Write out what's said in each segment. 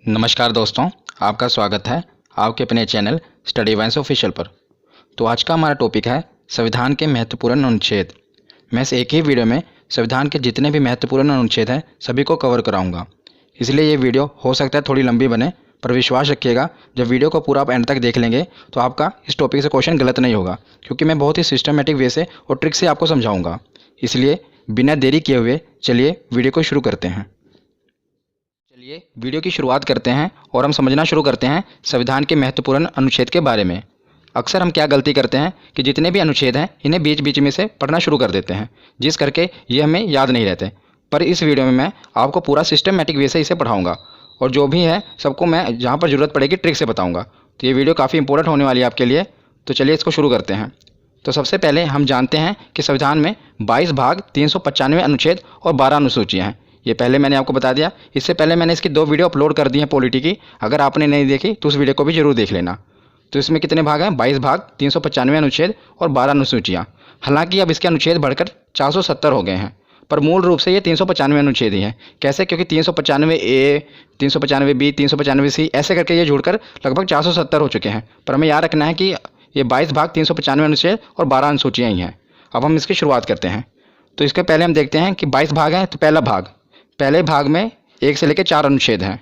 नमस्कार दोस्तों, आपका स्वागत है आपके अपने चैनल स्टडी वाइन्स ऑफिशियल पर। तो आज का हमारा टॉपिक है संविधान के महत्वपूर्ण अनुच्छेद। मैं इस एक ही वीडियो में संविधान के जितने भी महत्वपूर्ण अनुच्छेद हैं सभी को कवर कराऊंगा। इसलिए ये वीडियो हो सकता है थोड़ी लंबी बने, पर विश्वास रखिएगा जब वीडियो को पूरा आप एंड तक देख लेंगे तो आपका इस टॉपिक से क्वेश्चन गलत नहीं होगा, क्योंकि मैं बहुत ही सिस्टमेटिक वे से और ट्रिक से आपको समझाऊँगा। इसलिए बिना देरी किए हुए चलिए वीडियो को शुरू करते हैं। चलिए वीडियो की शुरुआत करते हैं और हम समझना शुरू करते हैं संविधान के महत्वपूर्ण अनुच्छेद के बारे में। अक्सर हम क्या गलती करते हैं कि जितने भी अनुच्छेद हैं इन्हें बीच बीच में से पढ़ना शुरू कर देते हैं, जिस करके ये हमें याद नहीं रहते। पर इस वीडियो में मैं आपको पूरा सिस्टमेटिक वे से इसे पढ़ाऊँगा और जो भी है सबको मैं जहाँ पर ज़रूरत पड़ेगी ट्रिक से बताऊँगा। तो ये वीडियो काफ़ी इंपॉर्टेंट होने वाली है आपके लिए। तो चलिए इसको शुरू करते हैं। तो सबसे पहले हम जानते हैं कि संविधान में 22 भाग 395 अनुच्छेद और 12 अनुसूचियाँ हैं। ये पहले मैंने आपको बता दिया। इससे पहले मैंने इसकी 2 वीडियो अपलोड कर दी हैं पॉलिटी की। अगर आपने नहीं देखी तो उस वीडियो को भी जरूर देख लेना। तो इसमें कितने भाग हैं? 22 भाग 395 अनुच्छेद और 12 अनुसूचियाँ। हालांकि अब इसके अनुच्छेद बढ़कर 470 हो गए हैं, पर मूल रूप से ये 395 अनुच्छेद ही हैं। कैसे? क्योंकि 395A, 395B, 395C ऐसे करके ये जुड़कर लगभग 470 हो चुके हैं। पर हमें याद रखना है कि ये 22 भाग 395 अनुच्छेद और 12 अनुसूचियाँ ही हैं। अब हम इसकी शुरुआत करते हैं। तो इसके पहले हम देखते हैं कि 22 भाग हैं। तो पहले भाग में 1 से लेकर 4 अनुच्छेद हैं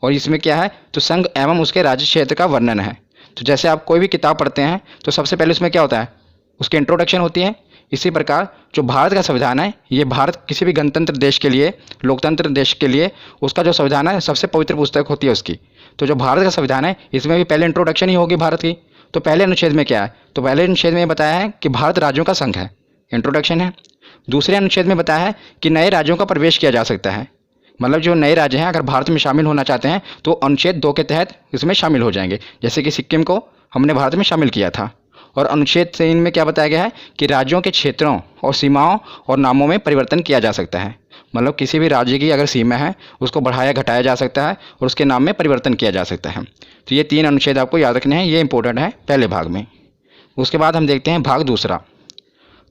और इसमें क्या है? तो संघ एवं उसके राज्य क्षेत्र का वर्णन है। तो जैसे आप कोई भी किताब पढ़ते हैं तो सबसे पहले उसमें क्या होता है? उसकी इंट्रोडक्शन होती है। इसी प्रकार जो भारत का संविधान है, ये भारत किसी भी गणतंत्र देश के लिए, लोकतंत्र देश के लिए उसका जो संविधान है सबसे पवित्र पुस्तक होती है उसकी। तो जो भारत का संविधान है इसमें भी पहले इंट्रोडक्शन ही होगी भारत की। तो पहले अनुच्छेद में क्या है? तो पहले अनुच्छेद में बताया है कि भारत राज्यों का संघ है, इंट्रोडक्शन है। दूसरे अनुच्छेद में बताया है कि नए राज्यों का प्रवेश किया जा सकता है। मतलब जो नए राज्य हैं अगर भारत में शामिल होना चाहते हैं तो अनुच्छेद 2 के तहत इसमें शामिल हो जाएंगे। जैसे कि सिक्किम को हमने भारत में शामिल किया था। और अनुच्छेद 3 में क्या बताया गया है कि राज्यों के क्षेत्रों और सीमाओं और नामों में परिवर्तन किया जा सकता है। मतलब किसी भी राज्य की अगर सीमा है उसको बढ़ाया घटाया जा सकता है और उसके नाम में परिवर्तन किया जा सकता है। तो ये 3 अनुच्छेद आपको याद रखने हैं, ये इंपॉर्टेंट है पहले भाग में। उसके बाद हम देखते हैं भाग दूसरा।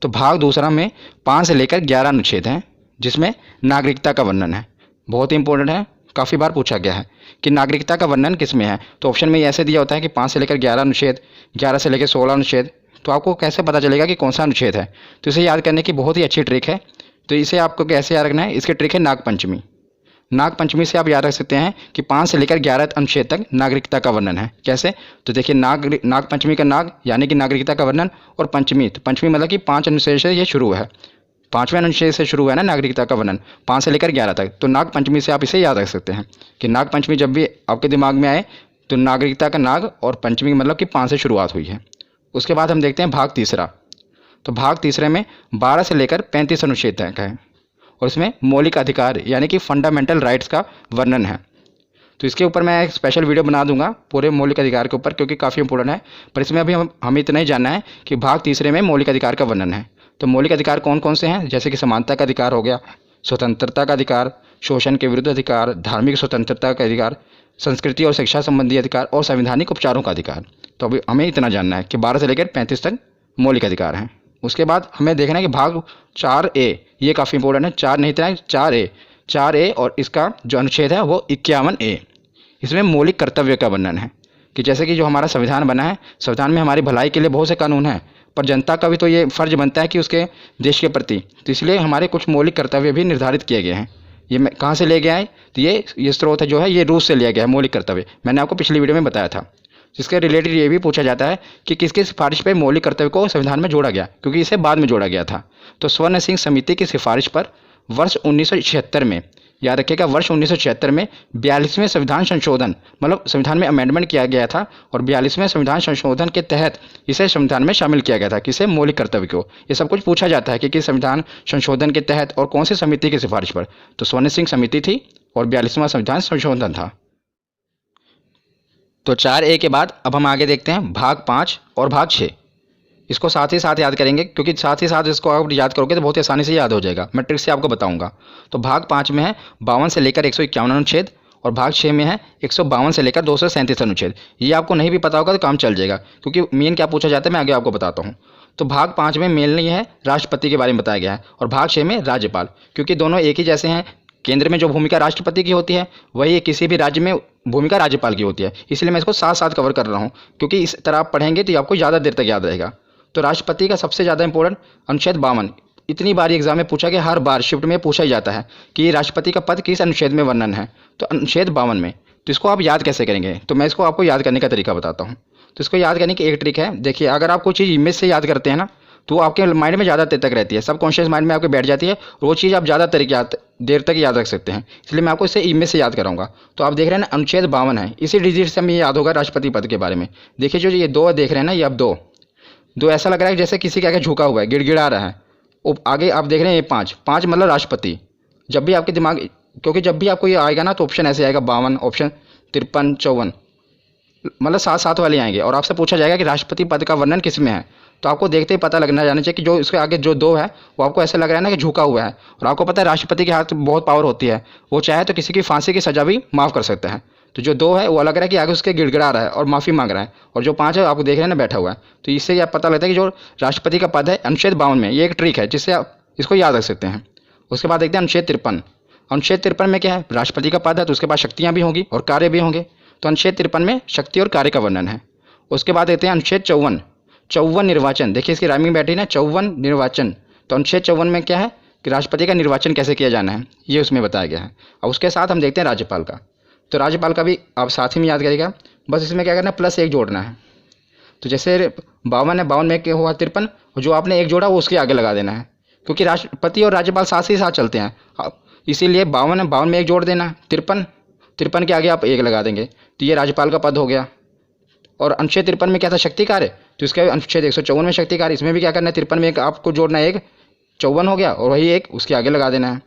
तो भाग दूसरा में 5 से लेकर 11 अनुच्छेद हैं, जिसमें नागरिकता का वर्णन है। बहुत ही इंपॉर्टेंट है, काफ़ी बार पूछा गया है कि नागरिकता का वर्णन किस में है। तो ऑप्शन में ऐसे दिया होता है कि 5 से लेकर 11 अनुच्छेद, 11 से लेकर 16 अनुच्छेद। तो आपको कैसे पता चलेगा कि कौन सा अनुच्छेद है? तो इसे याद करने की बहुत ही अच्छी ट्रिक है। तो इसे आपको कैसे याद रखना है? इसकी ट्रिक है नागपंचमी। नागपंचमी से आप याद रख सकते हैं कि 5 से लेकर 11 अनुच्छेद तक नागरिकता का वर्णन है। कैसे? तो देखिए, नागपंचमी का नाग यानी कि नागरिकता का वर्णन, और पंचमी, तो पंचमी मतलब कि 5 अनुच्छेद से ये शुरू है। 5वें अनुच्छेद से शुरू है ना नागरिकता का वर्णन, 5 से लेकर 11 तक। तो नागपंचमी से आप इसे याद रख सकते हैं कि नागपंचमी जब भी आपके दिमाग में आए तो नागरिकता का नाग और पंचमी मतलब कि 5 से शुरुआत हुई है। उसके बाद हम देखते हैं भाग तीसरा। तो भाग तीसरे में 12 से लेकर 35 अनुच्छेद तक है और इसमें मौलिक अधिकार यानी कि फंडामेंटल राइट्स का वर्णन है। तो इसके ऊपर मैं एक स्पेशल वीडियो बना दूंगा पूरे मौलिक अधिकार के ऊपर, क्योंकि काफ़ी इंपॉर्टेंट है। पर इसमें अभी हमें इतना ही जानना है कि भाग तीसरे में मौलिक अधिकार का वर्णन है। तो मौलिक अधिकार कौन कौन से हैं? जैसे कि समानता का अधिकार हो गया, स्वतंत्रता का अधिकार, शोषण के विरुद्ध अधिकार, धार्मिक स्वतंत्रता का अधिकार, संस्कृति और शिक्षा संबंधी अधिकार और संवैधानिक उपचारों का अधिकार। तो अभी हमें इतना जानना है कि 12 से लेकर 35 तक मौलिक अधिकार हैं। उसके बाद हमें देखना है कि भाग 4A, ये काफ़ी इंपॉर्टेंट है। 4 नहीं इतना, 4A और इसका जो अनुच्छेद है वो 51A। इसमें मौलिक कर्तव्य का वर्णन है कि जैसे कि जो हमारा संविधान बना है, संविधान में हमारी भलाई के लिए बहुत से कानून हैं, पर जनता का भी तो ये फ़र्ज बनता है कि उसके देश के प्रति, तो इसलिए हमारे कुछ मौलिक कर्तव्य भी निर्धारित किए गए हैं। ये मैं कहाँ से ले गया है? तो ये स्रोत है जो है ये रूस से लिया गया है मौलिक कर्तव्य। मैंने आपको पिछली वीडियो में बताया था। जिसके रिलेटेड ये भी पूछा जाता है कि किसकी सिफारिश पर मौलिक कर्तव्य को संविधान में जोड़ा गया, क्योंकि इसे बाद में जोड़ा गया था। तो स्वर्ण सिंह समिति की सिफारिश पर वर्ष 1976 में, याद रखिएगा, वर्ष 1976 में 42वें संविधान संशोधन, मतलब संविधान में अमेंडमेंट किया गया था और 42वें संविधान संशोधन के तहत इसे संविधान में शामिल किया गया था। किसे? मौलिक कर्तव्य को। ये सब कुछ पूछा जाता है कि किस संविधान संशोधन के तहत और कौन सी समिति की सिफारिश पर। तो स्वर्ण सिंह समिति थी और 42वां संविधान संशोधन था। तो 4A के बाद अब हम आगे देखते हैं भाग 5 और भाग 6। इसको साथ ही साथ याद करेंगे, क्योंकि साथ ही साथ इसको आप याद करोगे तो बहुत ही आसानी से याद हो जाएगा। मैं ट्रिक से आपको बताऊंगा। तो भाग 5 में है 52 से लेकर 151 अनुच्छेद और भाग 6 में है 152 से लेकर 237 अनुच्छेद। ये आपको नहीं भी पता होगा तो काम चल जाएगा, क्योंकि मेन क्या पूछा जाता है मैं आगे आपको बताता हूँ। तो भाग 5 में मेनली है राष्ट्रपति के बारे में बताया गया है और भाग 6 में राज्यपाल, क्योंकि दोनों एक ही जैसे हैं केंद्र में जो भूमिका राष्ट्रपति की होती है वही किसी भी राज्य में भूमिका राज्यपाल की होती है। इसलिए मैं इसको साथ साथ कवर कर रहा हूँ, क्योंकि इस तरह आप पढ़ेंगे तो आपको ज़्यादा देर तक याद रहेगा। तो राष्ट्रपति का सबसे ज़्यादा इंपॉर्टेंट अनुच्छेद 52, इतनी बार एग्जाम में पूछा गया, हर बार शिफ्ट में पूछा ही जाता है कि राष्ट्रपति का पद किस अनुच्छेद में वर्णन है, तो अनुच्छेद 52 में। तो इसको आप याद कैसे करेंगे, तो मैं इसको आपको याद करने का तरीका बताता हूँ। तो इसको याद करने की एक ट्रिक है, देखिए अगर आप कोई चीज़ इमेज से याद करते हैं ना तो वो आपके माइंड में ज़्यादा देर तक रहती है, सब कॉन्शियस माइंड में आपके बैठ जाती है और वो चीज़ आप ज़्यादा देर तक याद रख सकते हैं। इसलिए मैं आपको इसे इमेज से याद कराऊंगा। तो आप देख रहे हैं ना अनुच्छेद 52 है, इसी डिजिट से हमें याद होगा राष्ट्रपति पद के बारे में। देखिए जो ये दो देख रहे हैं ना, ये अब दो ऐसा लग रहा है जैसे किसी के आगे झुका हुआ है, गिड़गिड़ा रहा है। आगे आप देख रहे हैं ये 5 मतलब राष्ट्रपति। जब भी आपके दिमाग, क्योंकि जब भी आपको ये आएगा ना तो ऑप्शन ऐसे आएगा 52, ऑप्शन 53, 54, मतलब 7 वाले आएंगे और आपसे पूछा जाएगा कि राष्ट्रपति पद का वर्णन किस में है। तो आपको देखते ही पता लगना जाना चाहिए कि जो इसके आगे जो 2 है वो आपको ऐसा लग रहा है ना कि झुका हुआ है। और आपको पता है राष्ट्रपति के हाथ में बहुत पावर होती है, वो चाहे तो किसी की फांसी की सजा भी माफ़ कर सकता है। तो जो 2 है वो लग रहा है कि आगे उसके गिड़गिड़ा रहा है और माफ़ी मांग रहा है, और जो 5 है आपको देख रहे हैं ना बैठा हुआ है। तो इससे आप पता लगता है कि जो राष्ट्रपति का पद है अनुच्छेद 52 में, ये एक ट्रिक है जिससे आप इसको याद रख सकते हैं। उसके बाद देखते हैं अनुच्छेद 53। अनुच्छेद 53 में क्या है, राष्ट्रपति का पद है तो उसके पास शक्तियाँ भी होंगी और कार्य भी होंगे। तो अनुच्छेद 53 में शक्ति और कार्य का वर्णन है। उसके बाद देखते हैं अनुच्छेद 54 निर्वाचन। देखिए इसकी राइमिंग बैठी ना, 54 निर्वाचन। तो अनुच्छेद 54 में क्या है कि राष्ट्रपति का निर्वाचन कैसे किया जाना है ये उसमें बताया गया है। और उसके साथ हम देखते हैं राज्यपाल का। तो राज्यपाल का भी आप साथ ही में याद करिएगा, बस इसमें क्या करना है, +1 जोड़ना है। तो जैसे 52 है, 52 में क्या हुआ 53, जो आपने 1 जोड़ा वो उसके आगे लगा देना है, क्योंकि राष्ट्रपति और राज्यपाल साथ ही साथ चलते हैं। इसीलिए 52 है, 52 में 1 जोड़ देना, 53 के आगे आप 1 लगा देंगे। तो ये राज्यपाल का पद हो गया। और अनुच्छेद 53 में क्या था, शक्ति कार्य। तो इसका अनुच्छेद 154 में शक्ति कार्य, इसमें भी क्या करना है, 53 में 1 आपको जोड़ना है, 1 54 हो गया और वही 1 उसके आगे लगा देना है।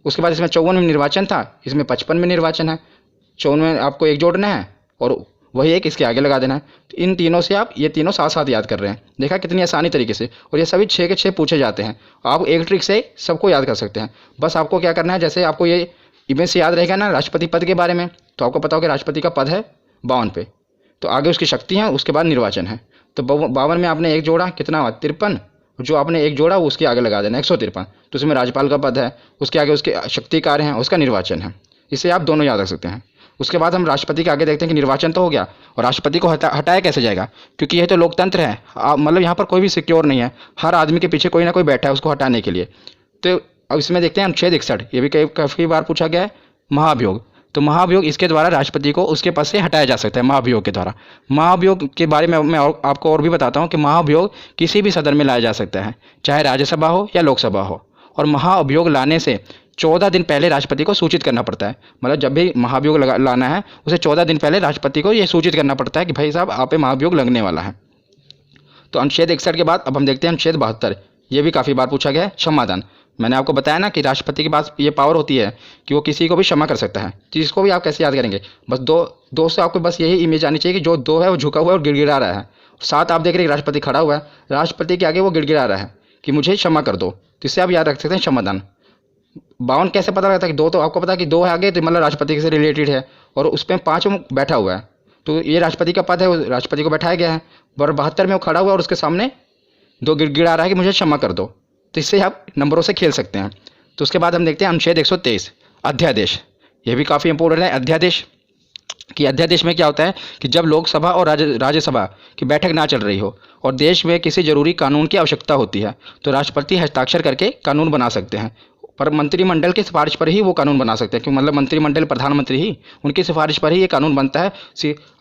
उसके बाद इसमें 54 में निर्वाचन था, इसमें 55 में निर्वाचन है। 54 में आपको 1 जोड़ना है और वही 1 इसके आगे लगा देना है। तो इन तीनों से आप ये तीनों साथ साथ याद कर रहे हैं, देखा कितनी आसानी तरीके से। और ये सभी 6 के 6 पूछे जाते हैं। आप एक ट्रिक से सबको याद कर सकते हैं। बस आपको क्या करना है, जैसे आपको ये इमेज से याद रहेगा ना राष्ट्रपति पद के बारे में, तो आपको पता हो कि राष्ट्रपति का पद है 52 पे, तो आगे उसकी शक्ति है, उसके बाद निर्वाचन है। तो 52 में आपने 1 जोड़ा, कितना हुआ 53, जो आपने 1 जोड़ा वो उसके आगे लगा देना 153। तो उसमें राज्यपाल का पद है, उसके आगे उसके शक्ति कार्य हैं, उसका निर्वाचन है। इसे आप दोनों याद रख सकते हैं। उसके बाद हम राष्ट्रपति के आगे देखते हैं कि निर्वाचन तो हो गया, और राष्ट्रपति को हटाया कैसे जाएगा, क्योंकि यह तो लोकतंत्र है, मतलब यहाँ पर कोई भी सिक्योर नहीं है, हर आदमी के पीछे कोई ना कोई बैठा है उसको हटाने के लिए। तो अब इसमें देखते हैं अनुच्छेद 61, ये भी काफ़ी बार पूछा गया है, महाभियोग। तो महाभियोग, इसके द्वारा राष्ट्रपति को उसके पद से हटाया जा सकता है, महाभियोग के द्वारा। महाभियोग के बारे में मैं आपको और भी बताता हूँ कि महाभियोग किसी भी सदन में लाया जा सकता है, चाहे राज्यसभा हो या लोकसभा हो। और महाभियोग लाने से 14 दिन पहले राष्ट्रपति को सूचित करना पड़ता है। मतलब जब भी महाभियोग लाना है उसे 14 दिन पहले राष्ट्रपति को यह सूचित करना पड़ता है कि भाई साहब आप पे महाभियोग लगने वाला है। तो अनुच्छेद 61 के बाद अब हम देखते हैं अनुच्छेद 72। ये भी काफ़ी बार पूछा गया है, क्षमादान। मैंने आपको बताया ना कि राष्ट्रपति के पास ये पावर होती है कि वो किसी को भी क्षमा कर सकता है। तो इसको भी आप कैसे याद करेंगे, बस दो से आपको बस यही इमेज आनी चाहिए कि जो 2 है वो झुका हुआ है और गिड़गिड़ा रहा है। 7 आप देख रहे हैं राष्ट्रपति खड़ा हुआ है, राष्ट्रपति के आगे वो गिड़गिड़ा रहा है कि मुझे क्षमा कर दो। तो इससे आप याद रख सकते हैं क्षमादान। 52 कैसे पता लगता है कि 2, तो आपको पता है कि 2 है आगे, तो मतलब राष्ट्रपति से रिलेटेड है, और उस पर 5 बैठा हुआ है, तो ये राष्ट्रपति का पद है, वो राष्ट्रपति को बैठाया गया है। और 72 में वो खड़ा हुआ है और उसके सामने 2 गिड़गिड़ा रहा है कि मुझे क्षमा कर दो। तो इससे आप नंबरों से खेल सकते हैं। तो उसके बाद हम देखते हैं अनुच्छेद 123, अध्यादेश। ये भी काफ़ी इंपॉर्टेंट है, अध्यादेश। कि अध्यादेश में क्या होता है कि जब लोकसभा और राज्यसभा की बैठक ना चल रही हो और देश में किसी जरूरी कानून की आवश्यकता होती है, तो राष्ट्रपति हस्ताक्षर करके कानून बना सकते हैं। पर मंत्रिमंडल की सिफारिश पर ही वो कानून बना सकते हैं, क्योंकि मतलब मंत्रिमंडल प्रधानमंत्री ही, उनकी सिफारिश पर ही ये कानून बनता है।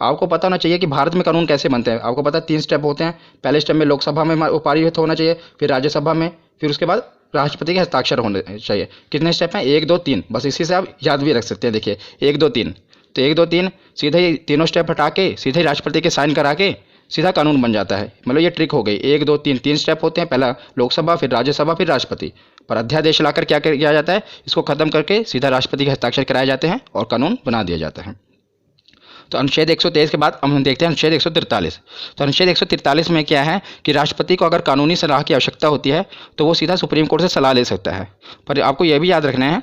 आपको पता होना चाहिए कि भारत में कानून कैसे बनते हैं। आपको पता है 3 स्टेप होते हैं। पहले स्टेप में लोकसभा में वो पारित होना चाहिए, फिर राज्यसभा में, फिर उसके बाद राष्ट्रपति के हस्ताक्षर होने चाहिए। कितने स्टेप हैं, 1 2 3, बस इसी से आप याद भी रख सकते हैं। देखिए 1 2 3, तो 1 2 3 सीधे ही तीनों स्टेप हटा के सीधे राष्ट्रपति के साइन करा के सीधा कानून बन जाता है। मतलब ये ट्रिक हो गई। 1 2 3 3 स्टेप होते हैं, पहला लोकसभा, फिर राज्यसभा, फिर राष्ट्रपति। पर अध्यादेश लाकर क्या किया जाता है, इसको खत्म करके सीधा राष्ट्रपति के हस्ताक्षर कराए जाते हैं और कानून बना दिया जाता है। तो अनुच्छेद 123 के बाद हम देखते हैं अनुच्छेद 143। तो अनुच्छेद 143 में क्या है कि राष्ट्रपति को अगर कानूनी सलाह की आवश्यकता होती है तो वो सीधा सुप्रीम कोर्ट से सलाह ले सकता है। पर आपको यह भी याद रखना है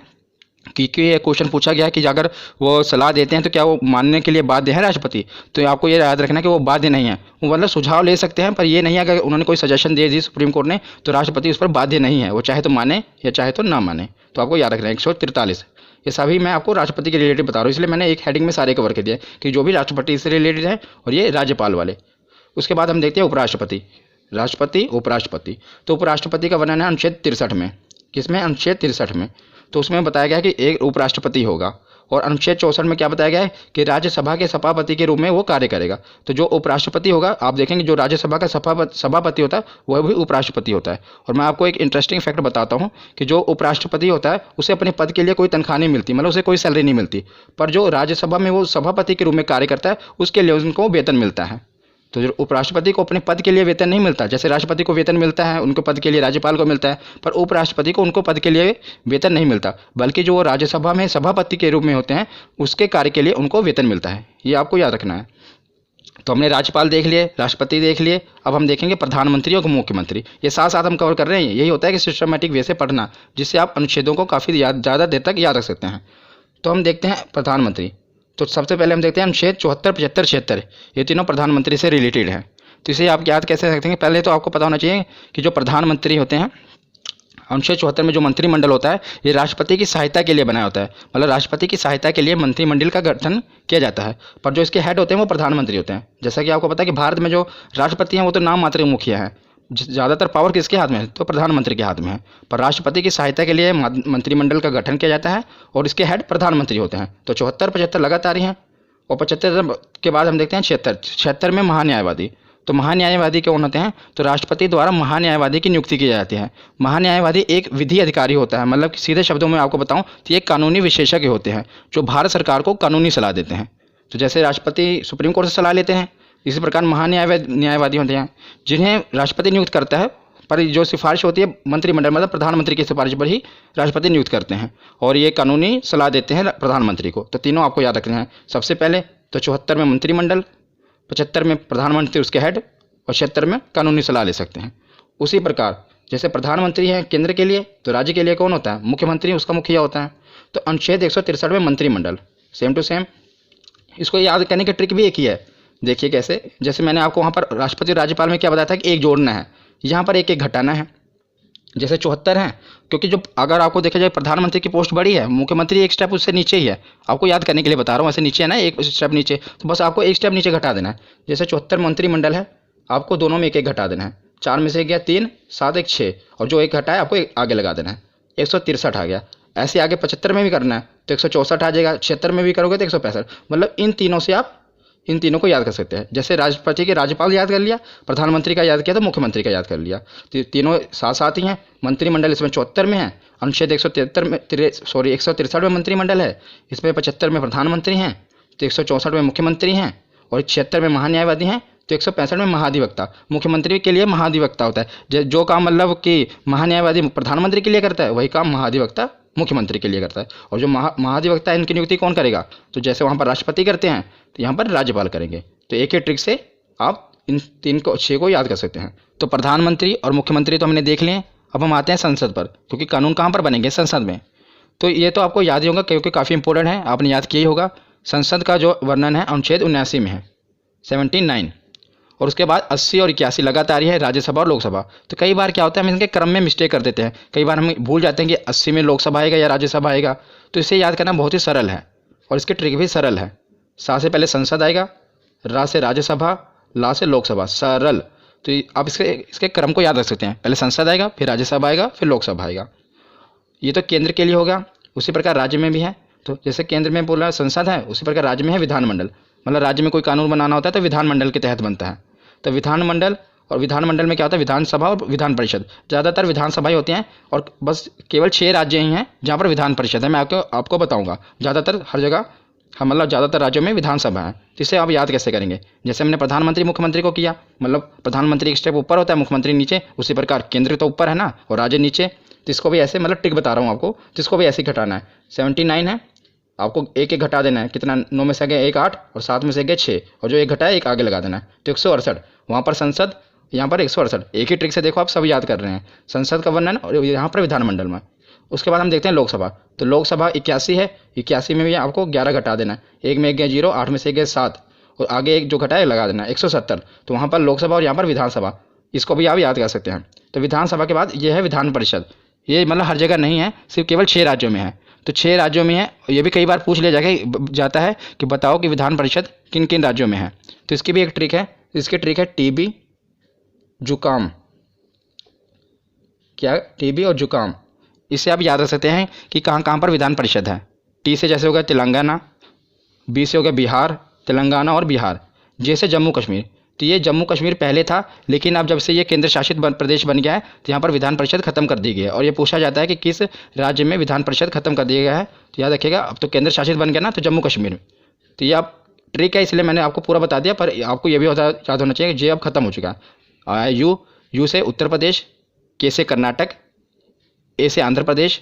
कि ये क्वेश्चन पूछा गया है कि अगर वो सलाह देते हैं तो क्या वो मानने के लिए बाध्य है राष्ट्रपति। तो आपको ये याद रखना है कि वो बाध्य नहीं है, वो मतलब सुझाव ले सकते हैं, पर ये नहीं है अगर उन्होंने कोई सजेशन दे दी सुप्रीम कोर्ट ने तो राष्ट्रपति उस पर बाध्य नहीं है, वो चाहे तो माने या चाहे तो ना माने। तो आपको याद रखना है 143। ये सभी मैं आपको राष्ट्रपति के रिलेटेड बता रहा हूँ, इसलिए मैंने एक हेडिंग में सारे कवर कर दिए कि जो भी राष्ट्रपति से रिलेटेड है और ये राज्यपाल वाले। उसके बाद हम देखते हैं उपराष्ट्रपति, राष्ट्रपति, उपराष्ट्रपति। तो उपराष्ट्रपति का वर्णन है अनुच्छेद 63 में। किसमें? अनुच्छेद 63 में। तो उसमें बताया गया है कि एक उपराष्ट्रपति होगा, और अनुच्छेद 64 में क्या बताया गया है कि राज्यसभा के सभापति के रूप में वो कार्य करेगा। तो जो उपराष्ट्रपति होगा, आप देखेंगे जो राज्यसभा का सभापति होता है वह भी उपराष्ट्रपति होता है। और मैं आपको एक इंटरेस्टिंग फैक्ट बताता हूँ कि जो उपराष्ट्रपति होता है उसे अपने पद के लिए कोई तनख्वाह नहीं मिलती, मतलब उसे कोई सैलरी नहीं मिलती, पर जो राज्यसभा में वो सभापति के रूप में कार्य करता है उसके लिए उनको वेतन मिलता है। तो जो उपराष्ट्रपति को अपने पद के लिए वेतन नहीं मिलता, जैसे राष्ट्रपति को वेतन मिलता है उनके पद के लिए, राज्यपाल को मिलता है, पर उपराष्ट्रपति को उनको पद के लिए वेतन नहीं मिलता, बल्कि जो वो राज्यसभा में सभापति के रूप में होते हैं उसके कार्य के लिए उनको वेतन मिलता है। ये आपको याद रखना है। तो हमने राज्यपाल देख लिए, राष्ट्रपति देख लिए, अब हम देखेंगे प्रधानमंत्री और मुख्यमंत्री। ये साथ साथ हम कवर कर रहे हैं। यही होता है कि सिस्टमेटिक वे से पढ़ना, जिससे आप अनुच्छेदों को काफ़ी ज़्यादा देर तक याद रख सकते हैं। तो हम देखते हैं प्रधानमंत्री। तो सबसे पहले हम देखते हैं अनुच्छेद 74, 75, 76, ये तीनों प्रधानमंत्री से रिलेटेड हैं। तो इसे आप याद कैसे रखते हैं? पहले तो आपको पता होना चाहिए कि जो प्रधानमंत्री होते हैं, अनुच्छेद 74 में जो मंत्रिमंडल होता है ये राष्ट्रपति की सहायता के लिए बनाया होता है, मतलब राष्ट्रपति की सहायता के लिए मंत्रिमंडल का गठन किया जाता है, पर जो इसके हेड होते हैं वो प्रधानमंत्री होते हैं। जैसा कि आपको पता है कि भारत में जो राष्ट्रपति हैं वो तो नाम मात्र मुखिया हैं, ज़्यादातर पावर किसके हाथ में है? तो प्रधानमंत्री के हाथ में है, पर राष्ट्रपति की सहायता के लिए मंत्रिमंडल का गठन किया जाता है और इसके हेड प्रधानमंत्री होते हैं। तो 74, 75 लगातार ही हैं। और 75 के बाद हम देखते हैं 76। 76 में महान्यायवादी। तो महान्यायवादी कौन होते हैं? तो राष्ट्रपति द्वारा महान्यायवादी की नियुक्ति की जाती है। महान्यायवादी एक विधि अधिकारी होता है, मतलब सीधे शब्दों में आपको बताऊं तो ये कानूनी विशेषज्ञ होते हैं जो भारत सरकार को कानूनी सलाह देते हैं। तो जैसे राष्ट्रपति सुप्रीम कोर्ट से सलाह लेते हैं, इसी प्रकार महान्यायवादी होते हैं जिन्हें राष्ट्रपति नियुक्त करता है, पर जो सिफारिश होती है मंत्रिमंडल, मतलब प्रधानमंत्री की सिफारिश पर ही राष्ट्रपति नियुक्त करते हैं और ये कानूनी सलाह देते हैं प्रधानमंत्री को। तो तीनों आपको याद रखने हैं। सबसे पहले तो 74 में मंत्रिमंडल, 75 में प्रधानमंत्री उसके हेड, और 76 में कानूनी सलाह ले सकते हैं। उसी प्रकार जैसे प्रधानमंत्री है केंद्र के लिए, तो राज्य के लिए कौन होता है? मुख्यमंत्री, उसका मुखिया होता है। तो अनुच्छेद 163 में मंत्रिमंडल, सेम टू सेम। इसको याद करने की ट्रिक भी एक ही है। देखिए कैसे, जैसे मैंने आपको वहाँ पर राष्ट्रपति और राज्यपाल में क्या बताया था कि एक जोड़ना है, यहाँ पर एक एक घटाना है। जैसे 74 है, क्योंकि जो अगर आपको देखा जाए प्रधानमंत्री की पोस्ट बड़ी है, मुख्यमंत्री एक स्टेप उससे नीचे ही है। आपको याद करने के लिए बता रहा हूँ, ऐसे नीचे है ना, एक स्टेप नीचे, तो बस आपको एक स्टेप नीचे घटा देना है। जैसे 74 मंत्रिमंडल है, आपको दोनों में एक एक घटा देना है। 4 में से गया 3, 7, 1, 6, और जो एक घटा है आपको एक आगे लगा देना है, 163 आ गया। ऐसे आगे 75 में भी करना है तो 164 आ जाएगा, 76 में भी करोगे तो 165। मतलब इन तीनों से आप इन तीनों को याद कर सकते हैं। जैसे राष्ट्रपति के राज्यपाल याद कर लिया, प्रधानमंत्री का याद किया तो मुख्यमंत्री का याद कर लिया। तो तीनों साथ साथ ही हैं। मंत्रिमंडल इसमें 74 में है, अनुच्छेद 163 में मंत्रिमंडल है, इसमें 75 में प्रधानमंत्री हैं, तो 164 में मुख्यमंत्री हैं, और 76 में महान्यायवादी हैं, तो 165 में महाधिवक्ता। मुख्यमंत्री के लिए महाधिवक्ता होता है, जो काम मतलब कि महान्यायवादी प्रधानमंत्री के लिए करता है वही काम महाधिवक्ता मुख्यमंत्री के लिए करता है। और जो महाधिवक्ता है इनकी नियुक्ति कौन करेगा? तो जैसे वहाँ पर राष्ट्रपति करते हैं तो यहाँ पर राज्यपाल करेंगे। तो एक ही ट्रिक से आप इन 6 को याद कर सकते हैं। तो प्रधानमंत्री और मुख्यमंत्री तो हमने देख लिए। अब हम आते हैं संसद पर, क्योंकि कानून कहाँ पर बनेंगे? संसद में। तो ये तो आपको याद ही होगा क्योंकि काफ़ी इंपॉर्टेंट है, आपने याद किया ही होगा। संसद का जो वर्णन है अनुच्छेद 79 में है, 79, और उसके बाद 80 और 81 लगातार ही है, राज्यसभा और लोकसभा। तो कई बार क्या होता है हम इनके क्रम में मिस्टेक कर देते हैं, कई बार हम भूल जाते हैं कि 80 में लोकसभा आएगा या राज्यसभा आएगा। तो इसे याद करना बहुत ही सरल है और इसकी ट्रिक भी सरल है। सा से पहले संसद आएगा, रा से राज्यसभा, ला से लोकसभा, सरल। तो आप इसके क्रम को याद रख सकते हैं, पहले संसद आएगा, फिर राज्यसभा आएगा, फिर लोकसभा आएगा। ये तो केंद्र के लिए होगा। उसी प्रकार राज्य में भी है। तो जैसे केंद्र में बोला संसद है, उसी प्रकार राज्य में है विधानमंडल। मतलब राज्य में कोई कानून बनाना होता है तो विधानमंडल के तहत बनता है। तो विधानमंडल, और विधानमंडल में क्या होता है? विधानसभा और विधान परिषद। ज़्यादातर विधानसभाएं होती हैं और बस केवल 6 राज्य ही हैं जहाँ पर विधान परिषद है। मैं आपको बताऊँगा, ज़्यादातर हर जगह मतलब ज़्यादातर राज्यों में विधानसभा है। तो इसे आप याद कैसे करेंगे? जैसे हमने प्रधानमंत्री मुख्यमंत्री को किया, मतलब प्रधानमंत्री एक स्टेप ऊपर होता है, मुख्यमंत्री नीचे। उसी प्रकार केंद्र तो ऊपर है ना और राज्य नीचे। तो इसको भी ऐसे, मतलब टिक बता रहा हूँ आपको, तो इसको भी ऐसे ही घटाना है। 79 है, आपको एक एक घटा देना है। कितना? 9 में से गए 1, 8, और 7 में से गए 6, और जो एक घटा है एक आगे लगा देना है। तो 168, वहाँ पर संसद, यहाँ पर 168। एक ही ट्रिक से देखो आप सब याद कर रहे हैं, संसद का वर्णन और यहाँ पर विधानमंडल में। उसके बाद हम देखते हैं लोकसभा। तो लोकसभा 81 है, 81 में भी आपको 11 घटा देना है। 1 में गए 0, 8 में से गए 7, और आगे एक जो घटा है लगा देना है 170। तो वहाँ पर लोकसभा और यहाँ पर विधानसभा, इसको भी आप याद कर सकते हैं। तो विधानसभा के बाद ये है विधान परिषद। ये मतलब हर जगह नहीं है, सिर्फ केवल 6 राज्यों में है। तो 6 राज्यों में है। ये भी कई बार पूछ लिया जाता है कि बताओ कि विधान परिषद किन किन राज्यों में है। तो इसकी भी एक ट्रिक है, इसकी ट्रिक है टीबी, जुकाम। क्या? टीबी और जुकाम। इससे आप याद रख सकते हैं कि कहाँ कहाँ पर विधान परिषद है। टी से जैसे हो गया तेलंगाना, बी से हो गया बिहार, तेलंगाना और बिहार। जैसे जम्मू कश्मीर, तो ये जम्मू कश्मीर पहले था, लेकिन अब जब से ये केंद्र शासित प्रदेश बन गया है तो यहाँ पर विधान परिषद खत्म कर दी गई है। और ये पूछा जाता है कि किस राज्य में विधान परिषद खत्म कर दिया गया है, तो याद रखिएगा अब तो केंद्र शासित बन गया ना, तो जम्मू कश्मीर में। तो ये आप ट्रिक है, इसलिए मैंने आपको पूरा बता दिया, पर आपको ये भी याद होना चाहिए कि जे अब खत्म हो चुका है। यू से उत्तर प्रदेश, के से कर्नाटक, ए से आंध्र प्रदेश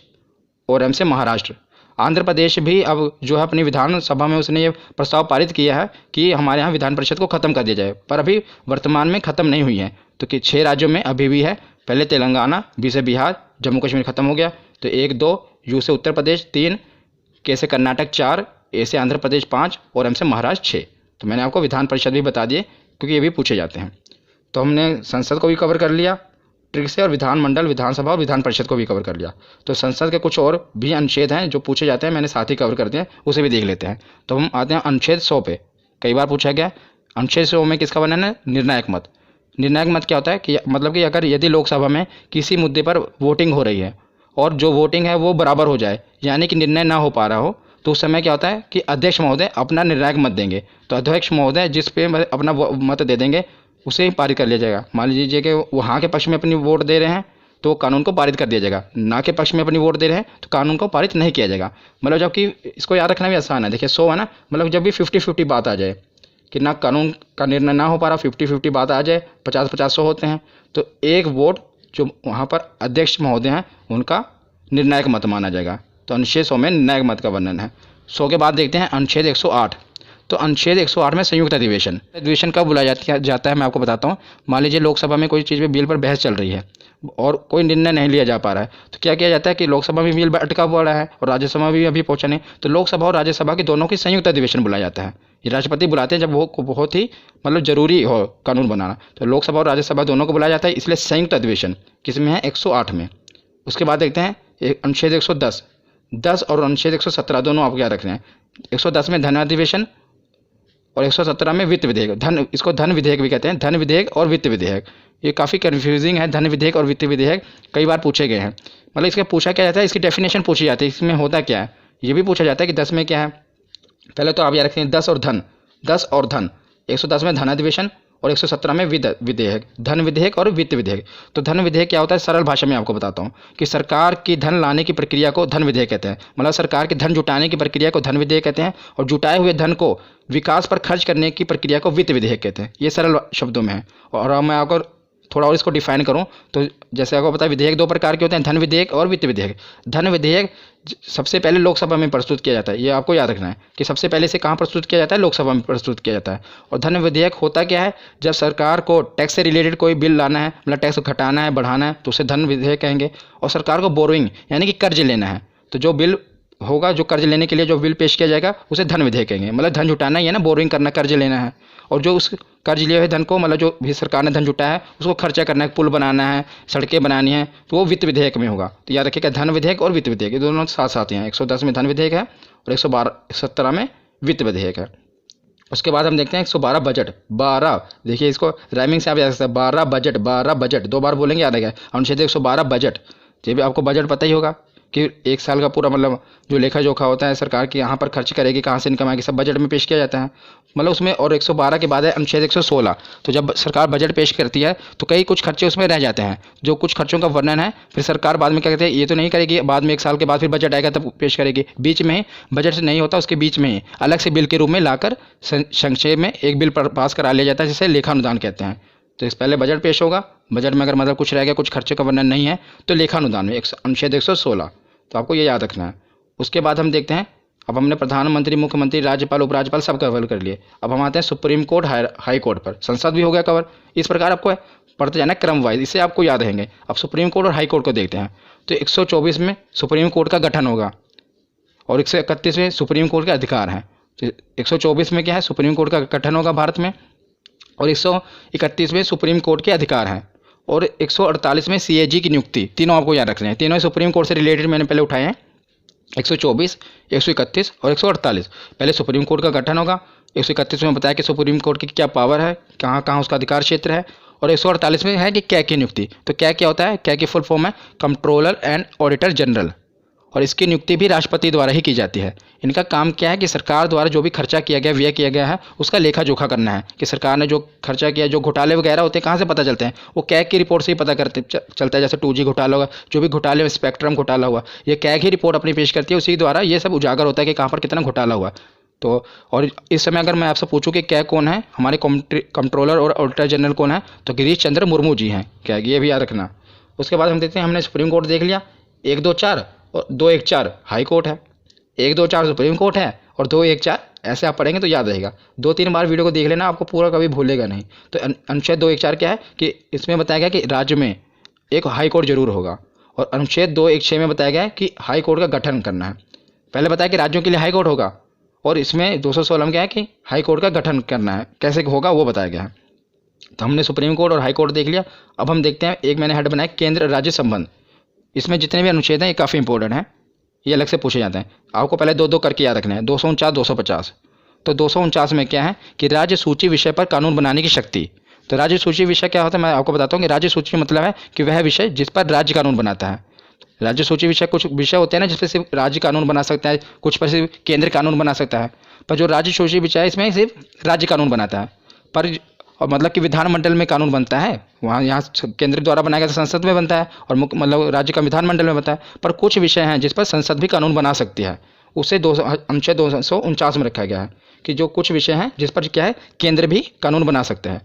और एम से महाराष्ट्र। आंध्र प्रदेश भी अब जो है अपनी विधानसभा में उसने ये प्रस्ताव पारित किया है कि हमारे यहाँ विधान परिषद को खत्म कर दिया जाए, पर अभी वर्तमान में खत्म नहीं हुई है। तो कि 6 राज्यों में अभी भी है, पहले तेलंगाना, बी से बिहार, जम्मू कश्मीर खत्म हो गया, तो 1 2, यू से उत्तर प्रदेश 3, के से कर्नाटक 4, ए से आंध्र प्रदेश 5 और एम से महाराष्ट्र 6। तो मैंने आपको विधान परिषद भी बता दिए क्योंकि ये भी पूछे जाते हैं। तो हमने संसद को भी कवर कर लिया ट्रिक से, और विधानमंडल, विधानसभा और विधान परिषद को भी कवर कर लिया। तो संसद के कुछ और भी अनुच्छेद हैं जो पूछे जाते हैं, मैंने साथ ही कवर कर दिए, उसे भी देख लेते हैं। तो हम आते हैं अनुच्छेद 100 पे। कई बार पूछा गया अनुच्छेद 100 में किसका वर्णन है? निर्णायक मत। निर्णायक मत क्या होता है कि मतलब कि अगर यदि लोकसभा में किसी मुद्दे पर वोटिंग हो रही है और जो वोटिंग है वो बराबर हो जाए, यानी कि निर्णय ना हो पा रहा हो, तो उस समय क्या होता है कि अध्यक्ष महोदय अपना निर्णायक मत देंगे। तो अध्यक्ष महोदय जिस पे अपना मत दे देंगे उसे ही पारित कर लिया जाएगा। मान लीजिए कि वो हाँ के पक्ष में अपनी वोट दे रहे हैं तो कानून को पारित कर दिया जाएगा, ना के पक्ष में अपनी वोट दे रहे हैं तो कानून को पारित नहीं किया जाएगा। मतलब जबकि इसको याद रखना भी आसान है। देखिए 100 है ना, मतलब जब भी 50-50 बात आ जाए कि ना कानून का निर्णय ना हो पा रहा, 50-50 बात आ जाए, 50-50 होते हैं, तो एक वोट जो वहाँ पर अध्यक्ष महोदय हैं उनका निर्णायक मत माना जाएगा। तो अनुच्छेद 100 में निर्णायक मत का वर्णन है। 100 के बाद देखते हैं अनुच्छेद 108। तो अनुच्छेद 108 में संयुक्त अधिवेशन कब बुलाया जाता है मैं आपको बताता हूँ। मान लीजिए लोकसभा में कोई चीज़ पे बिल पर बहस चल रही है और कोई निर्णय नहीं लिया जा पा रहा है, तो क्या किया जाता है कि लोकसभा में बिल अटका पड़ा है और राज्यसभा में भी अभी पहुंचा नहीं, तो लोकसभा और राज्यसभा के दोनों की संयुक्त अधिवेशन बुलाया जाता है। ये राष्ट्रपति बुलाते हैं जब वो बहुत ही मतलब जरूरी हो कानून बनाना, तो लोकसभा और राज्यसभा दोनों को बुलाया जाता है, इसलिए संयुक्त अधिवेशन किसमें है? 108 में। उसके बाद देखते हैं अनुच्छेद 110 और अनुच्छेद 117 दोनों आपको याद रखने हैं। 110 में धन अधिवेशन और 117 में वित्त विधेयक। इसको धन विधेयक भी कहते हैं, धन विधेयक और वित्त विधेयक। ये काफ़ी कन्फ्यूजिंग है, धन विधेयक और वित्त विधेयक कई बार पूछे गए हैं। मतलब इसका पूछा क्या जाता है, इसकी डेफिनेशन पूछी जाती है, इसमें होता क्या है ये भी पूछा जाता है कि 10 में क्या है। पहले तो आप याद रखें 10 और धन। 110 में धन अधिवेशन और 117 में विधेयक, धन विधेयक और वित्त विधेयक। तो धन विधेयक क्या होता है, सरल भाषा में आपको बताता हूँ कि सरकार की धन लाने की प्रक्रिया को धन विधेयक कहते हैं। मतलब सरकार की धन जुटाने की प्रक्रिया को धन विधेयक कहते हैं और जुटाए हुए धन को विकास पर खर्च करने की प्रक्रिया को वित्त विधेयक कहते हैं। ये सरल शब्दों में है। और अब मैं आपको थोड़ा और इसको डिफाइन करूं तो जैसे आपको पता है विधेयक 2 प्रकार के होते हैं, धन विधेयक और वित्त विधेयक। धन विधेयक सबसे पहले लोकसभा में प्रस्तुत किया जाता है, ये आपको याद रखना है कि सबसे पहले से कहाँ प्रस्तुत किया जाता है, लोकसभा में प्रस्तुत किया जाता है। और धन विधेयक होता क्या है, जब सरकार को टैक्स से रिलेटेड कोई बिल लाना है, मतलब टैक्स घटाना है बढ़ाना है, तो उसे धन विधेयक कहेंगे। और सरकार को बोरोइंग यानी कि कर्ज लेना है, तो जो बिल होगा, जो कर्ज लेने के लिए जो बिल पेश किया जाएगा उसे धन विधेयक कहेंगे। मतलब धन जुटाना ही है ना, बोरोइंग करना, कर्ज लेना है। और जो उस कर्ज लिए हुए धन को, मतलब जो भी सरकार ने धन जुटाया है उसको खर्चा करना है, पुल बनाना है, सड़कें बनानी है, तो वो वित्त विधेयक में होगा। तो याद रखिएगा धन विधेयक और वित्त विधेयक ये दोनों साथ साथ हैं। 110 में धन विधेयक है और 117 में वित्त विधेयक है। उसके बाद हम देखते हैं 112 बजट। 12 देखिए, इसको राइमिंग से आप याद सकते हैं, 12 बजट 2 बार बोलेंगे, याद रखेगा। अनुच्छेद 112 बजट। ये भी आपको बजट पता ही होगा कि एक साल का पूरा मतलब जो लेखा जोखा होता है सरकार की, यहाँ पर खर्च करेगी, कहाँ से इनकम आएगी, सब बजट में पेश किया जाता है। मतलब उसमें और 112 के बाद है अनुच्छेद 116। तो जब सरकार बजट पेश करती है तो कई कुछ खर्चे उसमें रह जाते हैं, जो कुछ खर्चों का वर्णन है फिर सरकार बाद में क्या कहते हैं, ये तो नहीं करेगी, बाद में 1 साल के बाद फिर बजट आएगा तब पेश करेगी। बीच में बजट से नहीं होता, उसके बीच में ही अलग से बिल के रूप में लाकर संक्षेप में एक बिल पास करा लिया जाता है, जिसे लेखानुदान कहते हैं। तो इस पहले बजट पेश होगा, बजट में अगर मतलब कुछ रह गया, कुछ खर्चे का वर्णन नहीं है, तो लेखानुदान में अनुच्छेद 116। तो आपको ये याद रखना है। उसके बाद हम देखते हैं, अब हमने प्रधानमंत्री, मुख्यमंत्री, राज्यपाल, उपराज्यपाल सब कवर कर लिए। अब हम आते हैं सुप्रीम कोर्ट, हाई कोर्ट पर। संसद भी हो गया कवर। इस प्रकार आपको पढ़ते जाना क्रम वाइज, इससे आपको याद रहेंगे। अब सुप्रीम कोर्ट और हाई कोर्ट को देखते हैं। तो 124 में सुप्रीम कोर्ट का गठन होगा और 131 में सुप्रीम कोर्ट के अधिकार हैं। तो 124 में क्या है, सुप्रीम कोर्ट का गठन होगा भारत में, और 131 में सुप्रीम कोर्ट के अधिकार हैं, और 148 में CAG की नियुक्ति। तीनों आपको याद रखने हैं, तीनों सुप्रीम कोर्ट से रिलेटेड मैंने पहले उठाए हैं। 124, 131 और 148। पहले सुप्रीम कोर्ट का गठन होगा। 131 में बताया कि सुप्रीम कोर्ट की क्या पावर है, कहाँ कहाँ उसका अधिकार क्षेत्र है। और 148 में है कि क्या की नियुक्ति। तो क्या क्या होता है, क्या की फुल फॉर्म है कंट्रोलर एंड ऑडिटर जनरल, और इसकी नियुक्ति भी राष्ट्रपति द्वारा ही की जाती है। इनका काम क्या है कि सरकार द्वारा जो भी खर्चा किया गया, व्यय किया गया है, उसका लेखा जोखा करना है कि सरकार ने जो खर्चा किया, जो घोटाले वगैरह होते हैं कहाँ से पता चलते हैं, वो कैग की रिपोर्ट से ही पता चलता है। जैसे 2G घोटाला होगा, जो भी घोटाले, स्पेक्ट्रम घोटाला हुआ, ये कैग ही रिपोर्ट अपनी पेश करती है, उसी द्वारा ये सब उजागर होता है कि कहाँ पर कितना घोटाला हुआ। तो और इस समय अगर मैं आपसे पूछूं कि क्या कौन है, हमारे कंट्रोलर और ऑडिटर जनरल कौन है, तो गिरीश चंद्र मुर्मू जी हैं क्या, ये भी याद रखना। उसके बाद हम देखते हैं, हमने सुप्रीम कोर्ट देख लिया, 1, 2, 4 और 2, 1, 4 हाई कोर्ट है, 1, 2, 4 सुप्रीम कोर्ट है और 2, 1, 4 ऐसे आप पढ़ेंगे तो याद रहेगा। 2-3 बार वीडियो को देख लेना, आपको पूरा कभी भूलेगा नहीं। तो अनुच्छेद 2, 1, 4 क्या है कि इसमें बताया गया कि राज्य में एक हाई कोर्ट जरूर होगा। और अनुच्छेद 2, 1, 6 में बताया गया है कि हाई कोर्ट का गठन करना है। पहले बताया कि राज्यों के लिए हाई कोर्ट होगा, और इसमें 216 में क्या है कि हाई कोर्ट का गठन करना है, कैसे होगा वो बताया गया है। तो हमने सुप्रीम कोर्ट और हाई कोर्ट देख लिया। अब हम देखते हैं, एक मैंने हेड बनाया केंद्र राज्य संबंध। इसमें जितने भी अनुच्छेद हैं ये काफ़ी इंपॉर्टेंट हैं, ये अलग से पूछे जाते हैं। आपको पहले 2-2 करके याद रखना है। 249, 250। तो 249 में क्या है कि राज्य सूची विषय पर कानून बनाने की शक्ति। तो राज्य सूची विषय क्या होता है, मैं आपको बताता हूँ कि राज्य सूची मतलब है कि वह विषय जिस पर राज्य कानून बनाता है। राज्य सूची विषय, कुछ विषय होते हैं ना जिस पर सिर्फ राज्य कानून बना सकता है, कुछ पर सिर्फ केंद्र कानून बना सकता है। पर जो राज्य सूची विषय है इसमें सिर्फ राज्य कानून बनाता है, पर और मतलब कि विधानमंडल में कानून बनता है, वहाँ यहाँ केंद्र द्वारा बनाया गया संसद में बनता है, और मतलब राज्य का विधानमंडल में बनता है। पर कुछ विषय हैं जिस पर संसद भी कानून बना सकती है, उसे अनुच्छेद 249 में रखा गया है कि जो कुछ विषय हैं जिस पर क्या है केंद्र भी कानून बना सकते हैं।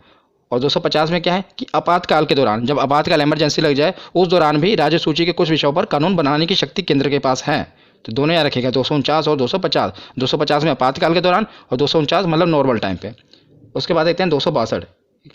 और 250 में क्या है कि आपातकाल के दौरान, जब आपातकाल इमरजेंसी लग जाए, उस दौरान भी राज्य सूची के कुछ विषयों पर कानून बनाने की शक्ति केंद्र के पास है। तो दोनों याद रखिएगा, 249 और 250। 250 में आपातकाल के दौरान और 249 मतलब नॉर्मल टाइम पे। उसके बाद देखते हैं 262।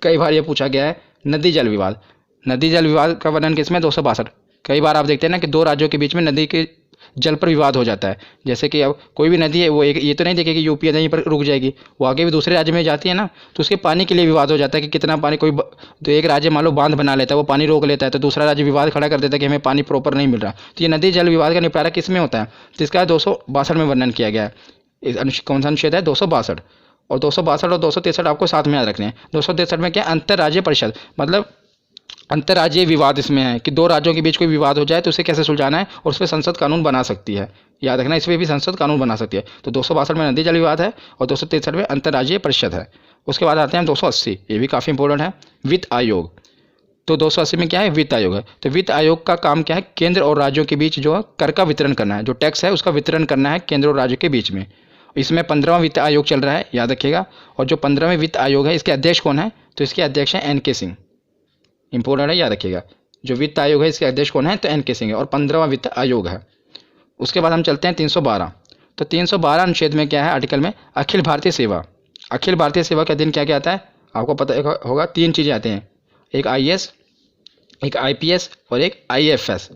कई बार ये पूछा गया है, नदी जल विवाद। नदी जल विवाद का वर्णन किसमें, 262। कई बार आप देखते हैं ना कि दो राज्यों के बीच में नदी के जल पर विवाद हो जाता है। जैसे कि अब कोई भी नदी है, वो एक ये तो नहीं देखेगी कि यूपी यहीं पर रुक जाएगी, वो आगे भी दूसरे राज्य में जाती है ना, तो उसके पानी के लिए विवाद हो जाता है कि कितना पानी। तो एक राज्य मान लो बांध बना लेता है, वो पानी रोक लेता है, तो दूसरा राज्य विवाद खड़ा कर देता है कि हमें पानी प्रॉपर नहीं मिल रहा। तो ये नदी जल विवाद का निपटारा किस में होता है, तो इसका 262 में वर्णन किया गया है। कौन सा अनुच्छेद है, 262। और 262 और 263 आपको साथ में याद रखने हैं। 263 में क्या, अंतर्राज्यीय परिषद, मतलब अंतर्राज्यीय विवाद इसमें है कि दो राज्यों के बीच कोई विवाद हो जाए तो उसे कैसे सुलझाना है, और उस पर संसद कानून बना सकती है। याद रखना, इसमें भी संसद कानून बना सकती है। तो 262 में नदी जल विवाद है और 263 में अंतर्राज्यीय परिषद है। उसके बाद आते हैं 280, ये भी काफ़ी इंपॉर्टेंट है, वित्त आयोग। तो 280 में क्या है, वित्त आयोग है। तो वित्त आयोग का काम क्या है, केंद्र और राज्यों के बीच जो कर का वितरण करना है, जो टैक्स है उसका वितरण करना है केंद्र और राज्य के बीच में। इसमें 15वां वित्त आयोग चल रहा है, याद रखिएगा। और जो 15वें वित्त आयोग है, इसके अध्यक्ष कौन है, तो इसके अध्यक्ष हैं NK सिंह। इंपॉर्टेंट है, याद रखिएगा। जो वित्त आयोग है इसके अध्यक्ष कौन है, तो NK सिंह है, और 15वां वित्त आयोग है। उसके बाद हम चलते हैं 312। तो 312 अनुच्छेद में क्या है, आर्टिकल में अखिल भारतीय सेवा। अखिल भारतीय सेवा का दिन क्या क्या आता है, आपको पता होगा, 3 चीज़ें आते हैं, एक IAS, एक IPS और एक IAFS।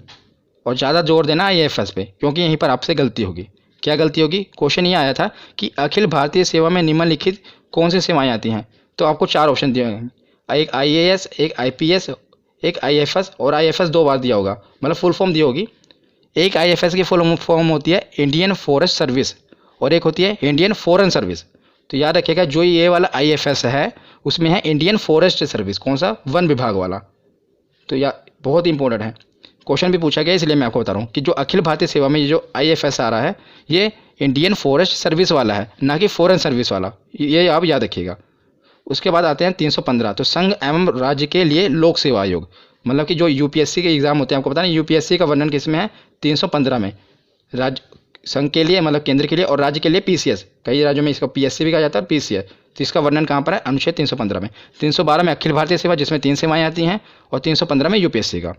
और ज़्यादा जोर देना IAFS पे, क्योंकि यहीं पर आपसे गलती होगी। क्या गलती होगी, क्वेश्चन ये आया था कि अखिल भारतीय सेवा में निम्नलिखित कौन सी सेवाएं आती हैं। तो आपको 4 ऑप्शन दिए हैं, एक IAS, एक IPS, एक IAFS, और IAFS 2 बार दिया होगा, मतलब फुल फॉर्म दी होगी। एक IAFS की फुल फॉर्म होती है इंडियन फॉरेस्ट सर्विस, और एक होती है इंडियन फॉरेन सर्विस। तो याद रखिएगा, जो ये वाला IAFS है उसमें है इंडियन फॉरेस्ट सर्विस, कौन सा, वन विभाग वाला। तो यह बहुत इंपॉर्टेंट है, क्वेश्चन भी पूछा गया, इसलिए मैं आपको बता रहा हूँ कि जो अखिल भारतीय सेवा में ये जो IAFS आ रहा है, ये इंडियन फॉरेस्ट सर्विस वाला है, ना कि फॉरेन सर्विस वाला, ये आप याद रखिएगा। उसके बाद आते हैं 315। तो संघ एवं राज्य के लिए लोक सेवा आयोग, मतलब कि जो UPSC के एग्जाम होते हैं, आपको पता नहीं UPSC का वर्णन किस में है, 315 में। राज्य संघ के लिए मतलब केंद्र के लिए, और राज्य के लिए PCS, कई राज्यों में इसका PSC भी कहा जाता है और PCS। तो इसका वर्णन कहाँ पर है, अनुच्छेद 315 में। 312 में अखिल भारतीय सेवा, जिसमें 3 सेवाएं आती हैं, और 315 में UPSC का।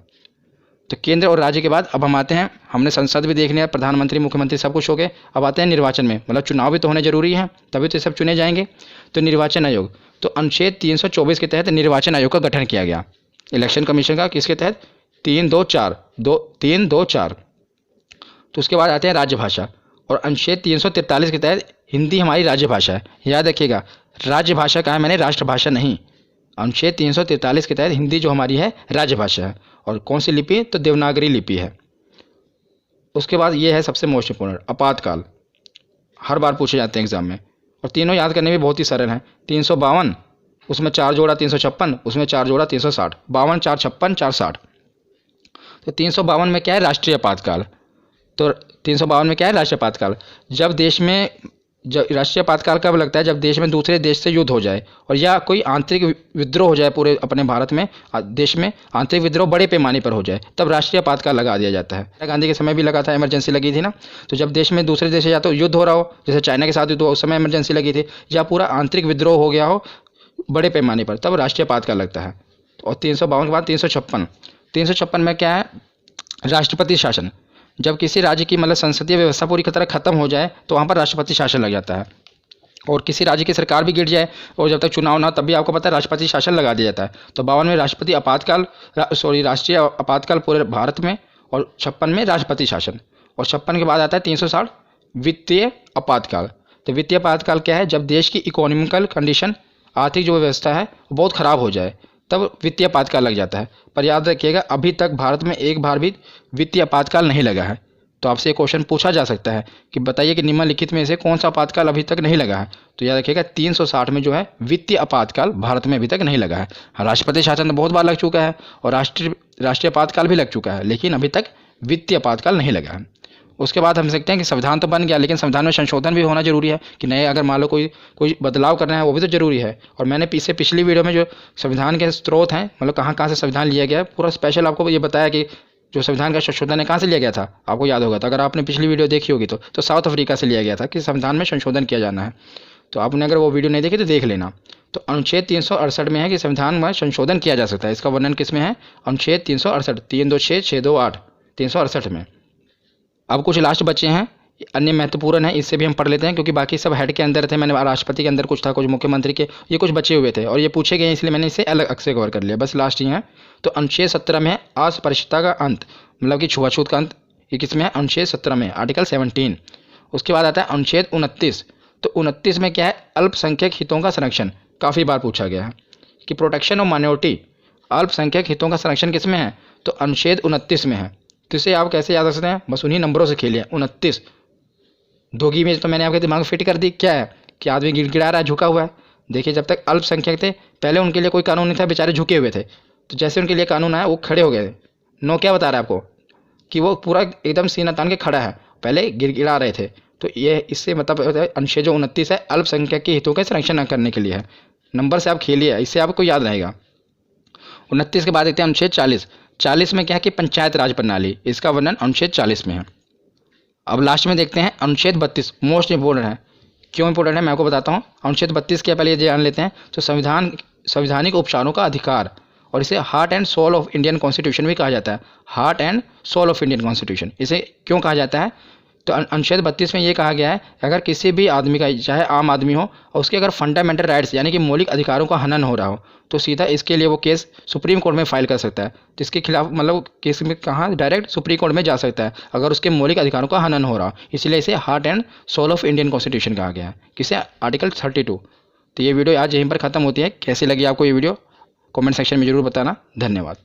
तो केंद्र और राज्य के बाद अब हम आते हैं, हमने संसद भी देख लिया, प्रधानमंत्री, मुख्यमंत्री सब कुछ हो गए। अब आते हैं निर्वाचन में, मतलब चुनाव भी तो होने जरूरी है, तभी तो सब चुने जाएंगे। तो निर्वाचन आयोग, तो अनुच्छेद 324 के तहत निर्वाचन आयोग का गठन किया गया, इलेक्शन कमीशन का, किसके तहत, 324। तो उसके बाद आते हैं राजभाषा, और अनुच्छेद 343 के तहत हिंदी हमारी राज्य भाषा है। याद रखिएगा, राज्य भाषा कहा है मैंने, राष्ट्रभाषा नहीं। अनुच्छेद 343 के तहत हिंदी जो हमारी है राजभाषा है। और कौन सी लिपि, तो देवनागरी लिपि है। उसके बाद ये है सबसे मोस्ट इंपॉर्टेंट, आपातकाल। हर बार पूछे जाते हैं एग्जाम में, और तीनों याद करने भी बहुत ही सरल हैं। 352, उसमें 4 जोड़ा 356, उसमें 4 जोड़ा 360, 52 4 56 4 60। तो 352 में क्या है, राष्ट्रीय आपातकाल। तो 352 में क्या है, राष्ट्रीय आपातकाल। जब देश में राष्ट्रीय आपातकाल कब लगता है, जब देश में दूसरे देश से युद्ध हो जाए और या कोई आंतरिक विद्रोह हो जाए, पूरे अपने भारत में देश में आंतरिक विद्रोह बड़े पैमाने पर हो जाए, तब राष्ट्रीय आपातकाल लगा दिया जाता है। इंदिरा गांधी के समय भी लगा था, इमरजेंसी लगी थी ना। तो जब देश में दूसरे देश से या तो युद्ध हो रहा हो, जैसे चाइना के साथ युद्ध हो, उस समय इमरजेंसी लगी थी, या पूरा आंतरिक विद्रोह हो गया हो बड़े पैमाने पर, तब राष्ट्रीय आपातकाल लगता है। और 352 के बाद 356 में क्या है, राष्ट्रपति शासन। जब किसी राज्य की मतलब संसदीय व्यवस्था पूरी तरह खत्म हो जाए तो वहाँ पर राष्ट्रपति शासन लग जाता है। और किसी राज्य की सरकार भी गिर जाए और जब तक चुनाव ना, तब भी आपको पता है राष्ट्रपति शासन लगा दिया जाता है। तो 52 में राष्ट्रीय आपातकाल पूरे भारत में, और 56 में राष्ट्रपति शासन। और 56 के बाद आता है 360, वित्तीय आपातकाल। तो वित्तीय आपातकाल क्या है, जब देश की इकोनॉमिकल कंडीशन, आर्थिक जो व्यवस्था है बहुत ख़राब हो जाए, तब वित्तीय आपातकाल लग जाता है। पर याद रखिएगा, अभी तक भारत में एक बार भी वित्तीय आपातकाल नहीं लगा है। तो आपसे एक क्वेश्चन पूछा जा सकता है कि बताइए कि निम्नलिखित में से कौन सा आपातकाल अभी तक नहीं लगा है। तो याद रखिएगा 360 में जो है वित्तीय आपातकाल भारत में अभी तक नहीं लगा है। राष्ट्रपति शासन तो बहुत बार लग चुका है और राष्ट्रीय आपातकाल भी लग चुका है, लेकिन अभी तक वित्तीय आपातकाल नहीं लगा है। उसके बाद हम सकते हैं कि संविधान तो बन गया, लेकिन संविधान में संशोधन भी होना जरूरी है कि नए, अगर मान लो कोई बदलाव करना है, वो भी तो जरूरी है। और मैंने पिछली वीडियो में जो संविधान के स्रोत हैं, मतलब कहाँ कहाँ से संविधान लिया गया है, पूरा स्पेशल आपको ये बताया कि जो संविधान का संशोधन है कहाँ से लिया गया था, आपको याद होगा। तो अगर आपने पिछली वीडियो देखी होगी तो साउथ अफ्रीका से लिया गया था कि संविधान में संशोधन किया जाना है। तो आपने अगर वो वीडियो नहीं देखी तो देख लेना। तो अनुच्छेद 368 में है कि संविधान में संशोधन किया जा सकता है। इसका वर्णन किस में है, अनुच्छेद 368, 326 628 368 में। अब कुछ लास्ट बच्चे हैं, अन्य महत्वपूर्ण है, इससे भी हम पढ़ लेते हैं क्योंकि बाकी सब हेड के अंदर थे। मैंने राष्ट्रपति के अंदर कुछ था, कुछ मुख्यमंत्री के, ये कुछ बचे हुए थे और ये पूछे गए, इसलिए मैंने इसे अलग से कवर कर लिया। बस लास्ट ही है। तो अनुच्छेद 17 में है अस्पृश्यता का अंत, मतलब कि छुआछूत का अंत। ये किसमें है, अनुच्छेद 17 में, आर्टिकल 17। उसके बाद आता है अनुच्छेद 29। तो 29 में क्या है, अल्पसंख्यक हितों का संरक्षण। काफ़ी बार पूछा गया है कि प्रोटेक्शन ऑफ माइनॉरिटी, अल्पसंख्यक हितों का संरक्षण किसमें है, तो अनुच्छेद 29 में है। तो इसे आप कैसे याद रख सकते हैं, बस उन्हीं नंबरों से खेलिए। 29 धोगी में तो मैंने आपके दिमाग में फिट कर दी, क्या है कि आदमी गिड़गिड़ा रहा है, झुका हुआ है। देखिए, जब तक अल्पसंख्यक थे पहले उनके लिए कोई कानून नहीं था, बेचारे झुके हुए थे। तो जैसे उनके लिए कानून आया वो खड़े हो गए थे। नो क्या बता रहा है आपको कि वो पूरा एकदम सीना तान के खड़ा है, पहले गिड़गिड़ा रहे थे। तो ये इससे मतलब अनुच्छेद जो 29 है अल्पसंख्यक के हितों का संरक्षण करने के लिए है। नंबर से आप खेलिए, इससे आपको याद रहेगा। 29 के बाद देखते हैं अनुच्छेद 40। 40 में क्या है कि पंचायत राज प्रणाली, इसका वर्णन अनुच्छेद 40 में है। अब लास्ट में देखते हैं अनुच्छेद 32, मोस्ट इंपॉर्टेंट है। क्यों इंपॉर्टेंट है मैं आपको बताता हूँ। अनुच्छेद 32 के पहले ये जान लेते हैं। तो संवैधानिक उपचारों का अधिकार, और इसे heart and soul of Indian constitution भी कहा जाता है। Heart and soul of Indian constitution इसे क्यों कहा जाता है, तो अनुच्छेद 32 में ये कहा गया है अगर किसी भी आदमी का, चाहे आम आदमी हो, और उसके अगर फंडामेंटल राइट्स यानी कि मौलिक अधिकारों का हनन हो रहा हो, तो सीधा इसके लिए वो केस सुप्रीम कोर्ट में फाइल कर सकता है। तो इसके खिलाफ मतलब केस में कहाँ, डायरेक्ट सुप्रीम कोर्ट में जा सकता है अगर उसके मौलिक अधिकारों का हनन हो रहा हो। इसलिए इसे heart and soul of Indian constitution कहा गया है। किसे, आर्टिकल 32। तो ये वीडियो आज यहीं पर ख़त्म होती है। कैसी लगी आपको ये वीडियो, कमेंट सेक्शन में ज़रूर बताना। धन्यवाद।